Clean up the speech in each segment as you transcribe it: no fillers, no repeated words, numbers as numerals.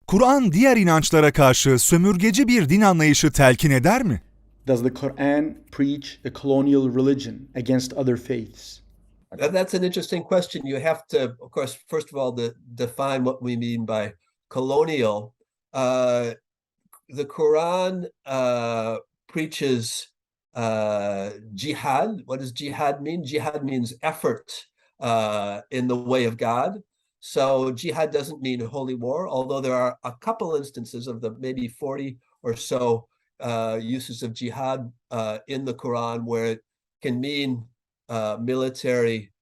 Kur'an diğer inançlara karşı sömürgeci bir din anlayışı telkin eder mi? Does the Qur'an preach a colonial religion against other faiths? That's an interesting question. You have to, of course, first of all, define what we mean by colonial. The Quran preaches jihad. What does jihad mean? Jihad means effort in the way of God. So jihad doesn't mean holy war, although there are a couple instances of the maybe 40 or so uses of jihad in the Quran where it can mean military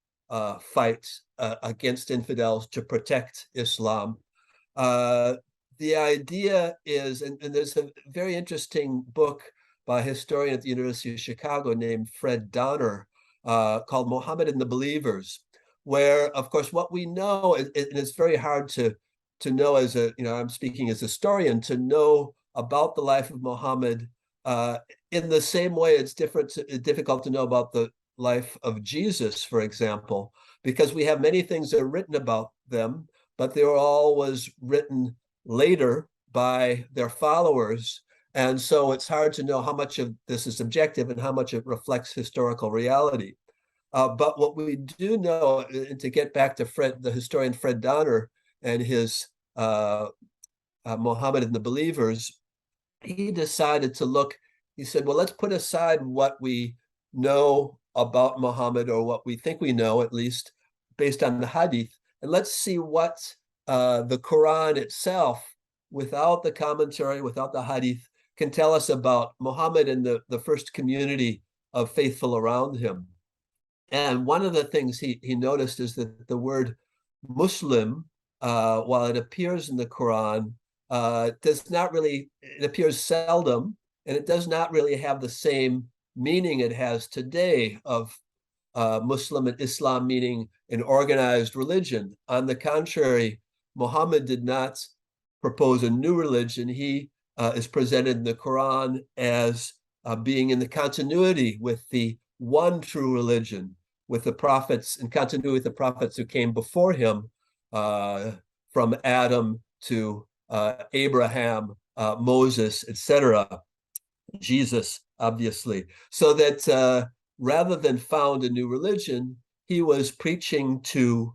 fight against infidels to protect Islam. The idea is, and there's a very interesting book by a historian at the University of Chicago named Fred Donner called Muhammad and the Believers, where, of course, what we know, and it's very hard to know as a, I'm speaking as a historian, to know about the life of Muhammad in the same way it's difficult to know about the life of Jesus, for example, because we have many things that are written about them, but they were always written later by their followers. And so it's hard to know how much of this is subjective and how much it reflects historical reality. But what we do know, and to get back to the historian Fred Donner and his Muhammad and the Believers, he decided to look, he said, well, let's put aside what we know about Muhammad, or what we think we know, at least based on the hadith, and let's see what the Quran itself, without the commentary, without the hadith, can tell us about Muhammad and the first community of faithful around him. And one of the things he noticed is that the word Muslim, while it appears in the Quran, does not really, it appears seldom, and it does not really have the same meaning it has today of Muslim and Islam meaning an organized religion. On the contrary, Muhammad did not propose a new religion. He is presented in the Quran as being in the continuity with the one true religion, with the prophets, in continuity with the prophets who came before him, from Adam to Abraham, Moses, etc., Jesus, obviously. So that rather than found a new religion, he was preaching to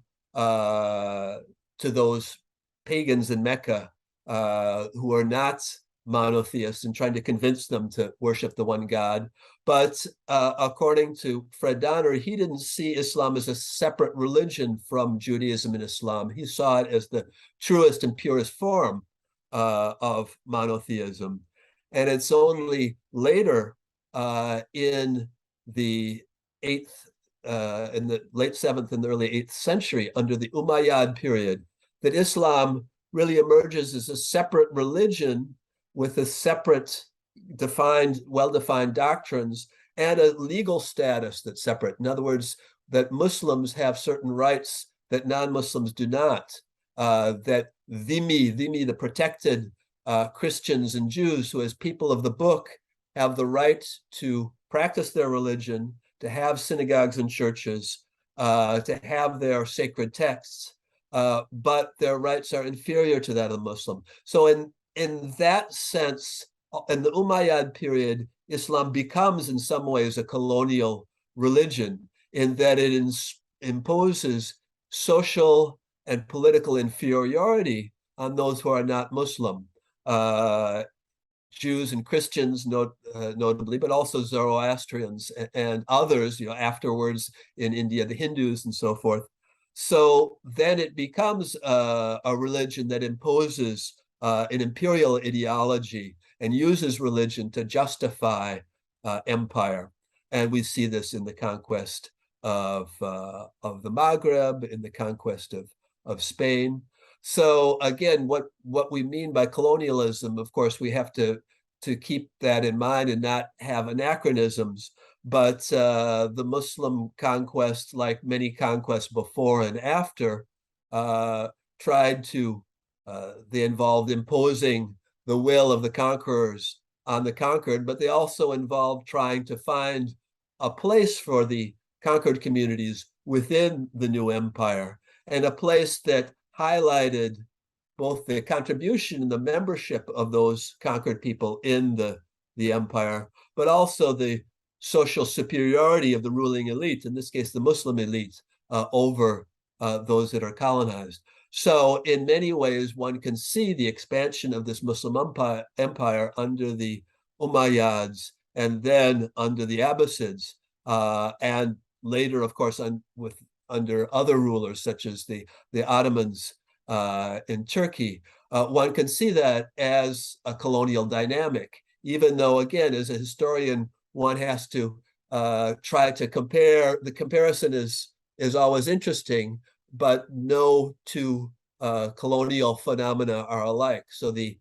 those pagans in Mecca who are not monotheists, and trying to convince them to worship the one God. But according to Fred Donner, he didn't see Islam as a separate religion from Judaism and Islam. He saw it as the truest and purest form of monotheism. And it's only later in the late 7th and the early 8th century, under the Umayyad period, that Islam really emerges as a separate religion with a separate, well-defined doctrines and a legal status that's separate. In other words, that Muslims have certain rights that non-Muslims do not. That dhimmi, the protected Christians and Jews, who as people of the book have the right to practice their religion, to have synagogues and churches, to have their sacred texts, but their rights are inferior to that of the Muslim. So in that sense, in the Umayyad period, Islam becomes in some ways a colonial religion, in that it imposes social and political inferiority on those who are not Muslim. Jews and Christians, notably, but also Zoroastrians and others, afterwards in India, the Hindus and so forth. So then it becomes a religion that imposes an imperial ideology and uses religion to justify empire. And we see this in the conquest of the Maghreb, in the conquest of Spain. So again, what we mean by colonialism, of course, we have to keep that in mind and not have anachronisms. But the Muslim conquest, like many conquests before and after, they involved imposing the will of the conquerors on the conquered, but they also involved trying to find a place for the conquered communities within the new empire, and a place that highlighted both the contribution and the membership of those conquered people in the empire, but also the social superiority of the ruling elite, in this case, the Muslim elite, over those that are colonized. So in many ways, one can see the expansion of this Muslim empire under the Umayyads and then under the Abbasids, and later, of course, under other rulers such as the Ottomans in Turkey. One can see that as a colonial dynamic, even though, again, as a historian, one has to try to compare. The comparison is always interesting, but no two colonial phenomena are alike. So the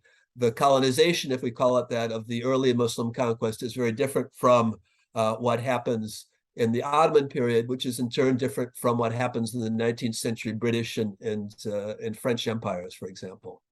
colonization, if we call it that, of the early Muslim conquest is very different from what happens in the Ottoman period, which is in turn different from what happens in the 19th century British and French empires, for example.